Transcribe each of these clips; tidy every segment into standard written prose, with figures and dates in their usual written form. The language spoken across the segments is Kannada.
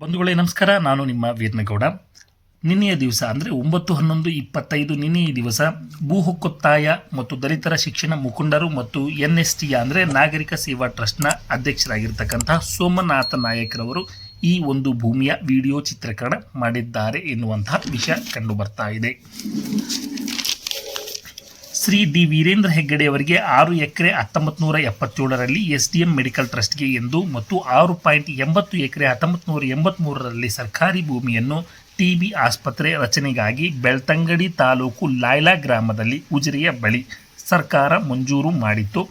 ಬಂಧುಗಳೇ ನಮಸ್ಕಾರ. ನಾನು ನಿಮ್ಮ ವೀರನಗೌಡ. ನಿನ್ನೆಯ ದಿವಸ ಅಂದರೆ 9/11/25 ನಿನ್ನೆಯ ದಿವಸ ಭೂ ಹಕ್ಕೊತ್ತಾಯ ಮತ್ತು ದಲಿತರ ಶಿಕ್ಷಣ ಮುಖಂಡರು ಮತ್ತು NST ಅಂದರೆ ನಾಗರಿಕ ಸೇವಾ ಟ್ರಸ್ಟ್ನ ಅಧ್ಯಕ್ಷರಾಗಿರ್ತಕ್ಕಂಥ ಸೋಮನಾಥ ನಾಯಕರವರು ಈ ಒಂದು ಭೂಮಿಯ ವಿಡಿಯೋ ಚಿತ್ರೀಕರಣ ಮಾಡಿದ್ದಾರೆ ಎನ್ನುವಂತಹ ವಿಷಯ ಕಂಡು ಬರ್ತಾ ಇದೆ. ಶ್ರೀ ಡಿ ವೀರೇಂದ್ರ ಹೆಗ್ಗಡೆ ಅವರಿಗೆ 6 ಎಕರೆ 1977ರಲ್ಲಿ SDM ಮೆಡಿಕಲ್ ಟ್ರಸ್ಟ್ಗೆ ಎಂದು ಮತ್ತು 6.80 ಎಕರೆ 1983ರಲ್ಲಿ ಸರ್ಕಾರಿ ಭೂಮಿಯನ್ನು TB ಆಸ್ಪತ್ರೆ ರಚನೆಗಾಗಿ ಬೆಳ್ತಂಗಡಿ ತಾಲೂಕು ಲಾಯ್ಲಾ ಗ್ರಾಮದಲ್ಲಿ ಉಜಿರೆಯ ಬಳಿ ಸರ್ಕಾರ ಮಂಜೂರು ಮಾಡಿತ್ತು.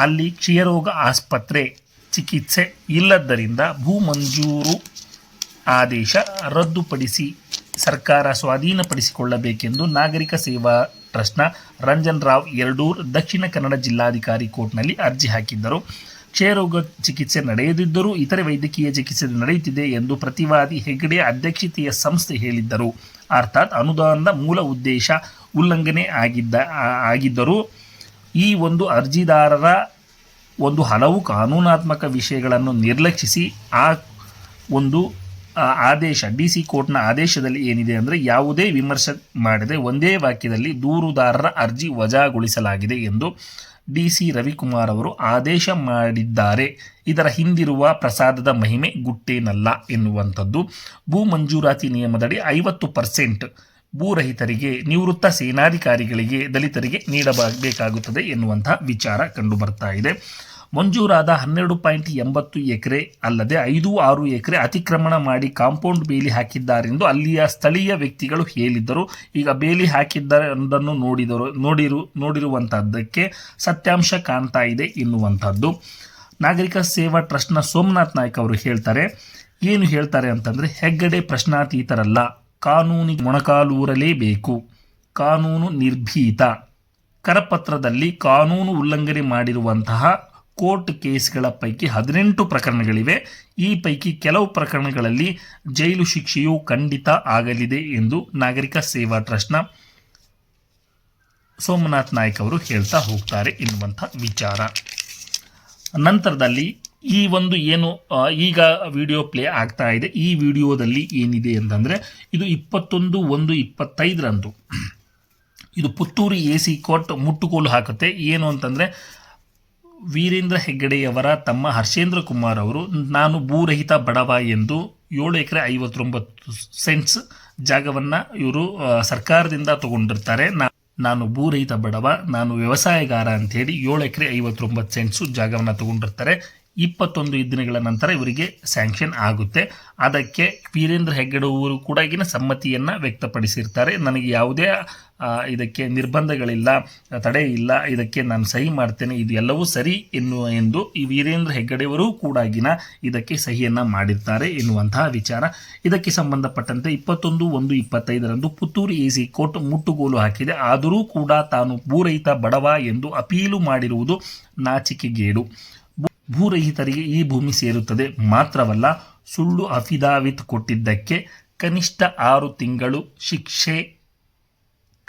ಅಲ್ಲಿ ಕ್ಷಯರೋಗ ಆಸ್ಪತ್ರೆ ಚಿಕಿತ್ಸೆ ಇಲ್ಲದ್ದರಿಂದ ಭೂ ಮಂಜೂರು ಆದೇಶ ರದ್ದುಪಡಿಸಿ ಸರ್ಕಾರ ಸ್ವಾಧೀನಪಡಿಸಿಕೊಳ್ಳಬೇಕೆಂದು ನಾಗರಿಕ ಸೇವಾ ಟ್ರಸ್ಟ್ನ ರಂಜನ್ ರಾವ್ ಯರಡೂರ್ ದಕ್ಷಿಣ ಕನ್ನಡ ಜಿಲ್ಲಾಧಿಕಾರಿ ಕೋರ್ಟ್ನಲ್ಲಿ ಅರ್ಜಿ ಹಾಕಿದ್ದರು. ಕ್ಷಯರೋಗ ಚಿಕಿತ್ಸೆ ನಡೆಯದಿದ್ದರೂ ಇತರೆ ವೈದ್ಯಕೀಯ ಚಿಕಿತ್ಸೆ ನಡೆಯುತ್ತಿದೆ ಎಂದು ಪ್ರತಿವಾದಿ ಹೆಗ್ಗಡೆ ಅಧ್ಯಕ್ಷತೆಯ ಸಂಸ್ಥೆ ಹೇಳಿದ್ದರು. ಅರ್ಥಾತ್ ಅನುದಾನದ ಮೂಲ ಉದ್ದೇಶ ಉಲ್ಲಂಘನೆ ಆಗಿದ್ದರೂ ಈ ಒಂದು ಅರ್ಜಿದಾರರ ಒಂದು ಹಲವು ಕಾನೂನಾತ್ಮಕ ವಿಷಯಗಳನ್ನು ನಿರ್ಲಕ್ಷಿಸಿ ಆ ಒಂದು ಆದೇಶ DC ಕೋರ್ಟ್ನ ಆದೇಶದಲ್ಲಿ ಏನಿದೆ ಅಂದರೆ ಯಾವುದೇ ವಿಮರ್ಶೆ ಮಾಡದೆ ಒಂದೇ ವಾಕ್ಯದಲ್ಲಿ ದೂರುದಾರರ ಅರ್ಜಿ ವಜಾಗೊಳಿಸಲಾಗಿದೆ ಎಂದು DC ರವಿಕುಮಾರ್ ಅವರು ಆದೇಶ ಮಾಡಿದ್ದಾರೆ. ಇದರ ಹಿಂದಿರುವ ಪ್ರಸಾದದ ಮಹಿಮೆ ಗುಟ್ಟೇನಲ್ಲ ಎನ್ನುವಂಥದ್ದು. ಭೂ ಮಂಜೂರಾತಿ ನಿಯಮದಡಿ 50% ಭೂರಹಿತರಿಗೆ, ನಿವೃತ್ತ ಸೇನಾಧಿಕಾರಿಗಳಿಗೆ, ದಲಿತರಿಗೆ ನೀಡಬೇಕಾಗುತ್ತದೆ ಎನ್ನುವಂತಹ ವಿಚಾರ ಕಂಡುಬರ್ತಾ ಇದೆ. ಮಂಜೂರಾದ 12.80 ಎಕರೆ ಅಲ್ಲದೆ 5-6 ಎಕರೆ ಅತಿಕ್ರಮಣ ಮಾಡಿ ಕಾಂಪೌಂಡ್ ಬೇಲಿ ಹಾಕಿದ್ದಾರೆಂದು ಅಲ್ಲಿಯ ಸ್ಥಳೀಯ ವ್ಯಕ್ತಿಗಳು ಹೇಳಿದ್ದರು. ಈಗ ಬೇಲಿ ಹಾಕಿದ್ದನ್ನು ನೋಡಿರುವಂಥದ್ದಕ್ಕೆ ಸತ್ಯಾಂಶ ಕಾಣ್ತಾ ಇದೆ ಎನ್ನುವಂಥದ್ದು. ನಾಗರಿಕ ಸೇವಾ ಟ್ರಸ್ಟ್ನ ಸೋಮನಾಥ್ ನಾಯ್ಕ ಅವರು ಏನು ಹೇಳ್ತಾರೆ ಅಂತಂದರೆ, ಹೆಗ್ಗಡೆ ಪ್ರಶ್ನಾತೀತರಲ್ಲ, ಕಾನೂನಿಗೆ ಮೊಣಕಾಲೂರಲೇಬೇಕು, ಕಾನೂನು ನಿರ್ಭೀತ. ಕರಪತ್ರದಲ್ಲಿ ಕಾನೂನು ಉಲ್ಲಂಘನೆ ಮಾಡಿರುವಂತಹ ಕೋರ್ಟ್ ಕೇಸ್ಗಳ ಪೈಕಿ 18 ಪ್ರಕರಣಗಳಿವೆ. ಈ ಪೈಕಿ ಕೆಲವು ಪ್ರಕರಣಗಳಲ್ಲಿ ಜೈಲು ಶಿಕ್ಷೆಯೂ ಖಂಡಿತ ಆಗಲಿದೆ ಎಂದು ನಾಗರಿಕ ಸೇವಾ ಟ್ರಸ್ಟ್ನ ಸೋಮನಾಥ್ ನಾಯ್ಕ ಅವರು ಹೇಳ್ತಾ ಹೋಗ್ತಾರೆ ಎನ್ನುವಂಥ ವಿಚಾರ. ನಂತರದಲ್ಲಿ ಈ ಒಂದು ಏನು ಈಗ ವಿಡಿಯೋ ಪ್ಲೇ ಆಗ್ತಾ ಇದೆ, ಈ ವಿಡಿಯೋದಲ್ಲಿ ಏನಿದೆ ಅಂತಂದರೆ, ಇದು 21/1/25ರಂದು ಇದು ಪುತ್ತೂರು AC ಕೋರ್ಟ್ ಮುಟ್ಟುಗೋಲು ಹಾಕುತ್ತೆ. ಏನು ಅಂತಂದರೆ, ವೀರೇಂದ್ರ ಹೆಗ್ಗಡೆಯವರ ತಮ್ಮ ಹರ್ಷೇಂದ್ರ ಕುಮಾರ್ ಅವರು ನಾನು ಭೂರಹಿತ ಬಡವ ಎಂದು 7 ಎಕರೆ 59 ಸೆಂಟ್ಸ್ ಜಾಗವನ್ನು ಇವರು ಸರ್ಕಾರದಿಂದ ತಗೊಂಡಿರ್ತಾರೆ. ನಾನು ಭೂರಹಿತ ಬಡವ, ನಾನು ವ್ಯವಸಾಯಗಾರ ಅಂಥೇಳಿ 7 ಎಕರೆ 59 ಸೆಂಟ್ಸು ಜಾಗವನ್ನು ತಗೊಂಡಿರ್ತಾರೆ. 21 ದಿನಗಳ ನಂತರ ಇವರಿಗೆ ಸ್ಯಾಂಕ್ಷನ್ ಆಗುತ್ತೆ. ಅದಕ್ಕೆ ವೀರೇಂದ್ರ ಹೆಗ್ಗಡೆ ಅವರು ಕೂಡ ಸಮ್ಮತಿಯನ್ನು ವ್ಯಕ್ತಪಡಿಸಿರ್ತಾರೆ. ನನಗೆ ಯಾವುದೇ ಇದಕ್ಕೆ ನಿರ್ಬಂಧಗಳಿಲ್ಲ, ತಡೆ ಇಲ್ಲ, ಇದಕ್ಕೆ ನಾನು ಸಹಿ ಮಾಡ್ತೇನೆ, ಇದು ಎಲ್ಲವೂ ಸರಿ ಎಂದು ಈ ವೀರೇಂದ್ರ ಹೆಗ್ಗಡೆಯವರು ಕೂಡ ಇದಕ್ಕೆ ಸಹಿಯನ್ನು ಮಾಡಿರ್ತಾರೆ ಎನ್ನುವಂತಹ ವಿಚಾರ. ಇದಕ್ಕೆ ಸಂಬಂಧಪಟ್ಟಂತೆ 21/1/25ರಂದು ಪುತ್ತೂರು AC ಕೋರ್ಟ್ ಮುಟ್ಟುಗೋಲು ಹಾಕಿದೆ. ಆದರೂ ಕೂಡ ತಾನು ಭೂರಹಿತ ಬಡವ ಎಂದು ಅಪೀಲು ಮಾಡಿರುವುದು ನಾಚಿಕೆಗೇಡು. ಭೂರಹಿತರಿಗೆ ಈ ಭೂಮಿ ಸೇರುತ್ತದೆ ಮಾತ್ರವಲ್ಲ, ಸುಳ್ಳು ಅಫಿದಾವಿತ್ ಕೊಟ್ಟಿದ್ದಕ್ಕೆ ಕನಿಷ್ಠ 6 ತಿಂಗಳು ಶಿಕ್ಷೆ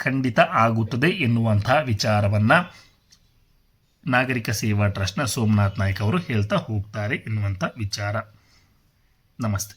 ಖಂಡಿತ ಆಗುತ್ತದೆ ಎನ್ನುವಂತಹ ವಿಚಾರವನ್ನು ನಾಗರಿಕ ಸೇವಾ ಟ್ರಸ್ಟ್ನ ಸೋಮನಾಥ್ ನಾಯ್ಕ ಅವರು ಹೇಳ್ತಾ ಹೋಗ್ತಾರೆ ಎನ್ನುವಂಥ ವಿಚಾರ. ನಮಸ್ತೆ.